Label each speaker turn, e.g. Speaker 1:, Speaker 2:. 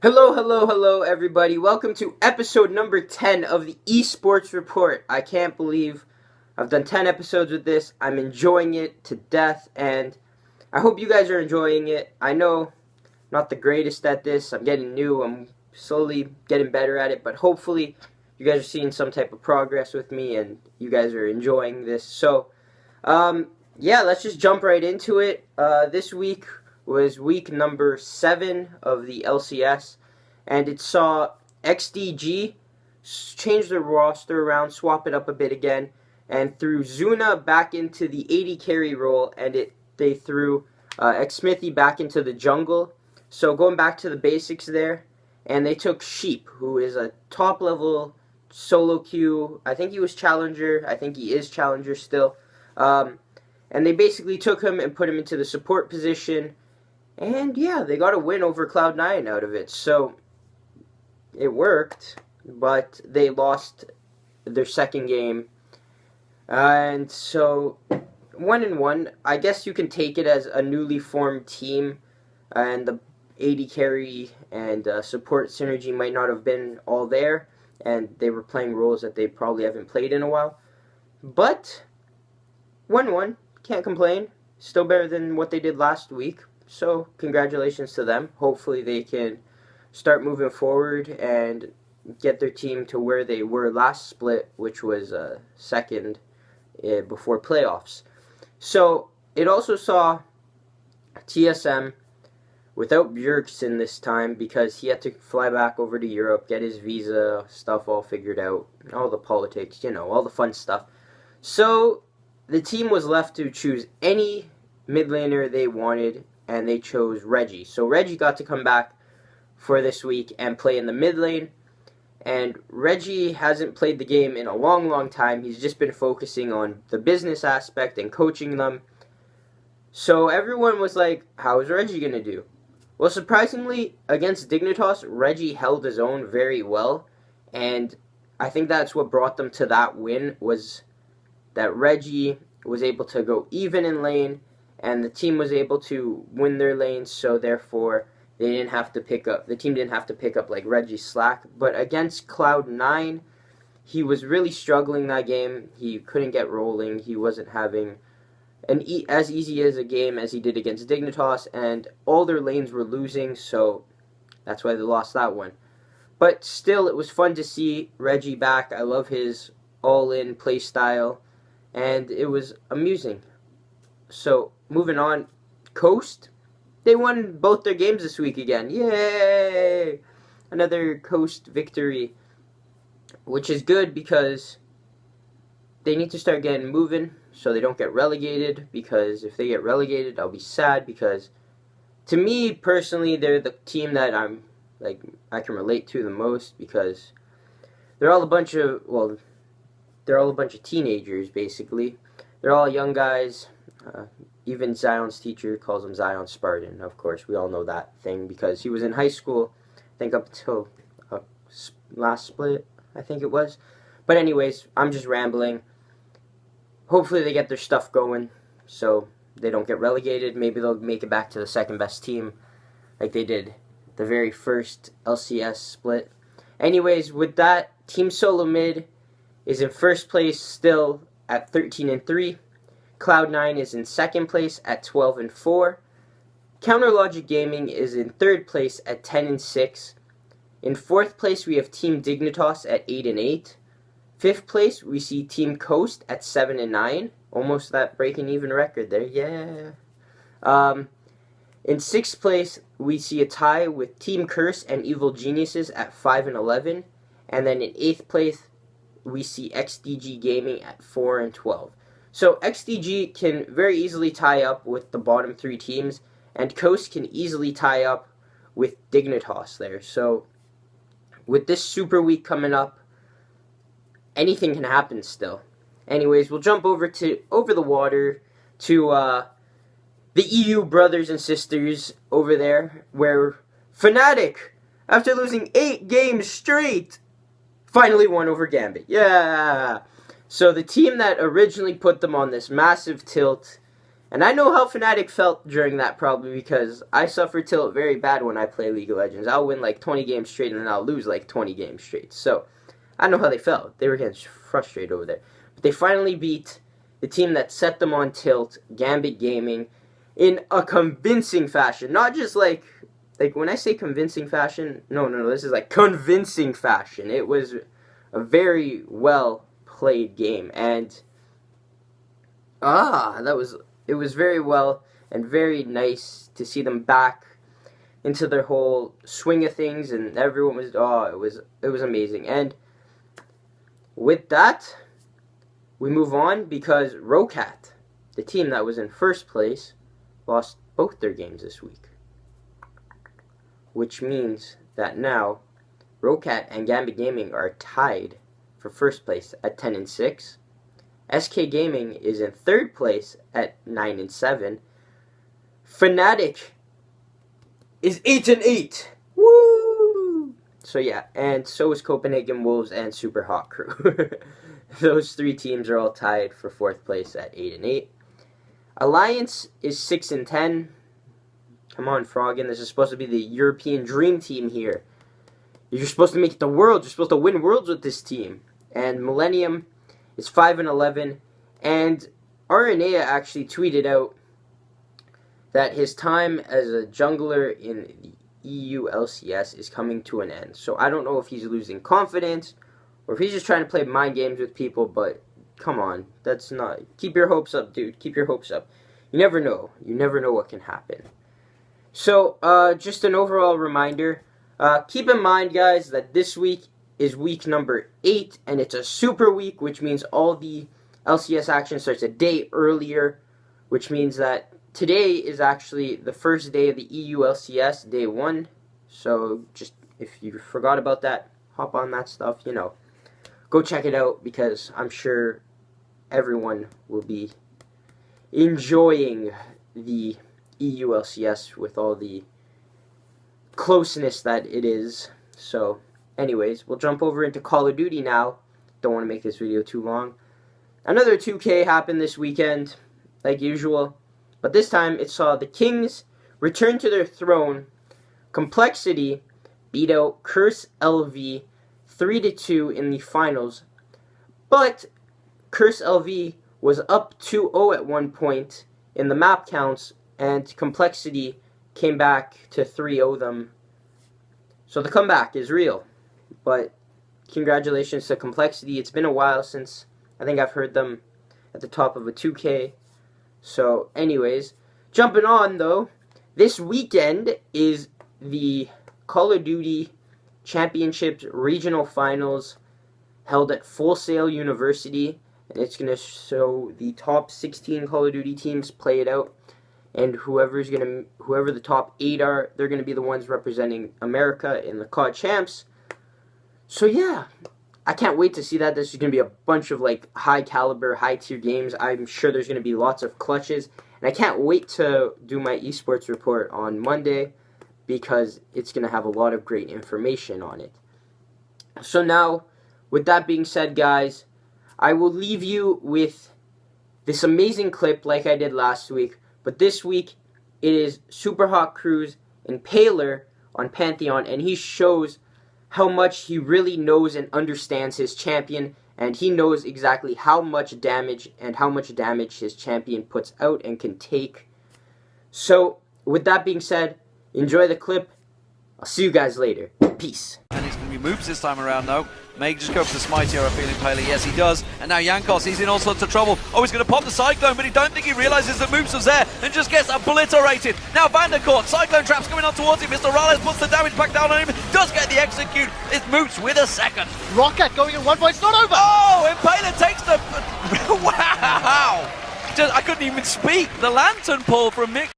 Speaker 1: Hello, hello, hello, everybody. Welcome to episode number 10 of the Esports Report. I can't believe I've done 10 episodes with this. I'm enjoying it to death, and I hope you guys are enjoying it. I know I'm not the greatest at this. I'm getting new. I'm slowly getting better at it, but hopefully you guys are seeing some type of progress with me, and you guys are enjoying this. So, yeah, let's just jump right into it. This week was week number 7 of the LCS, and it saw XDG change their roster around, swap it up a bit again, and threw Zuna back into the 80 carry role, and they threw XSmithy back into the jungle. So going back to the basics there, and they took Sheep, who is a top level solo queue. I think he was Challenger. I think he is Challenger still. And they basically took him and put him into the support position. And yeah, they got a win over Cloud9 out of it. So it worked, but they lost their second game. And so 1-1, I guess you can take it as a newly formed team. And the AD carry and support synergy might not have been all there. And they were playing roles that they probably haven't played in a while. But 1-1, can't complain. Still better than what they did last week. So, congratulations to them. Hopefully they can start moving forward and get their team to where they were last split, which was second before playoffs. So, it also saw TSM without Bjergsen this time because he had to fly back over to Europe, get his visa stuff all figured out, all the politics, all the fun stuff. So, the team was left to choose any mid laner they wanted, and they chose Reggie. So Reggie got to come back for this week and play in the mid lane. And Reggie hasn't played the game in a long, long time. He's just been focusing on the business aspect and coaching them. So everyone was like, how is Reggie going to do? Well, surprisingly, against Dignitas, Reggie held his own very well. And I think that's what brought them to that win, was that Reggie was able to go even in lane, and the team was able to win their lanes, so therefore the team didn't have to pick up like Reggie's slack. But against Cloud9, he was really struggling that game. He couldn't get rolling. He wasn't having as easy as a game as he did against Dignitas, and all their lanes were losing, so that's why they lost that one. But still, it was fun to see Reggie back. I love his all-in play style, and it was amusing. So, moving on, Coast, they won both their games this week again. Yay! Another Coast victory, which is good because they need to start getting moving so they don't get relegated, because if they get relegated, I'll be sad, because to me, personally, they're the team that I can relate to the most, because they're all a bunch of teenagers, basically. They're all young guys. Even Zion's teacher calls him Zion Spartan. Of course, we all know that thing because he was in high school, I think up until last split, I think it was. But anyways, I'm just rambling. Hopefully they get their stuff going so they don't get relegated. Maybe they'll make it back to the second best team like they did the very first LCS split. Anyways, with that, Team Solo Mid is in first place still at 13-3. Cloud9 is in second place at 12-4. Counter Logic Gaming is in third place at 10-6. In fourth place, we have Team Dignitas at 8-8. Fifth place, we see Team Coast at 7-9. Almost that breaking even record there, yeah. In sixth place, we see a tie with Team Curse and Evil Geniuses at 5-11. And then in eighth place, we see XDG Gaming at 4-12. So XDG can very easily tie up with the bottom 3 teams, and Coast can easily tie up with Dignitas there. So with this Super Week coming up, anything can happen still. Anyways, we'll jump over the water to the EU brothers and sisters over there, where Fnatic, after losing 8 games straight, finally won over Gambit. Yeah! So the team that originally put them on this massive tilt And I know how Fnatic felt during that, probably, because I suffer tilt very bad when I play League of Legends. I'll win like 20 games straight and then I'll lose like 20 games straight. So I know how they felt. They were getting frustrated over there. But they finally beat the team that set them on tilt, Gambit Gaming, in a convincing fashion. Not just like when I say convincing fashion, no, this is like convincing fashion. It was a very well played game, and it was very well and very nice to see them back into their whole swing of things, and everyone was it was amazing. And with that, we move on because Rocat, the team that was in first place, lost both their games this week, which means that now Rocat and Gambit Gaming are tied for first place at 10-6. SK Gaming is in third place at 9-7. Fnatic is 8-8. Woo! So yeah, and so is Copenhagen Wolves and Super Hot Crew. Those three teams are all tied for fourth place at 8-8. Alliance is 6-10. Come on, Froggen. This is supposed to be the European dream team here. You're supposed to make it the world. You're supposed to win worlds with this team. And Millennium is 5-11. And Aranea actually tweeted out that his time as a jungler in the EU LCS is coming to an end. So I don't know if he's losing confidence or if he's just trying to play mind games with people, but come on. That's not... Keep your hopes up, dude. Keep your hopes up. You never know. You never know what can happen. So, just an overall reminder. Keep in mind, guys, that this week is week number 8, and it's a super week, which means all the LCS action starts a day earlier, which means that today is actually the first day of the EU LCS, day 1. So, just, if you forgot about that, hop on that stuff, go check it out, because I'm sure everyone will be enjoying the EU LCS with all the closeness that it is. So, anyways, we'll jump over into Call of Duty now. Don't want to make this video too long. Another 2K happened this weekend, like usual. But this time, it saw the Kings return to their throne. Complexity beat out Curse LV 3-2 in the finals. But Curse LV was up 2-0 at one point in the map counts, and Complexity came back to 3-0 them. So the comeback is real. But congratulations to Complexity. It's been a while since I think I've heard them at the top of a 2K. So anyways, jumping on though, this weekend is the Call of Duty Championships Regional Finals held at Full Sail University. And it's going to show the top 16 Call of Duty teams play it out. And whoever the top 8 are, they're going to be the ones representing America in the CoD Champs. So yeah, I can't wait to see that. This is going to be a bunch of like high caliber, high tier games. I'm sure there's going to be lots of clutches. And I can't wait to do my esports report on Monday, because it's going to have a lot of great information on it. So now, with that being said, guys, I will leave you with this amazing clip like I did last week. But this week, it is Super Hot Crew's Impaler on Pantheon, and he shows how much he really knows and understands his champion, and he knows exactly how much damage his champion puts out and can take. So, with that being said, enjoy the clip. I'll see you guys later. Peace.
Speaker 2: And it's going to be moves this time around, though. May just go for the smite here, I feel Impaler. Yes, he does. And now Jankos, he's in all sorts of trouble. Oh, he's going to pop the Cyclone, but he don't think he realizes that Moops was there and just gets obliterated. Now Vandercourt, Cyclone Traps coming on towards him. Mr. Rales puts the damage back down on him. Does get the execute. It's Moops with a second.
Speaker 3: Rocket going at one point. It's not over.
Speaker 2: Oh, Impaler takes the... Wow! I couldn't even speak. The Lantern pull from Mick.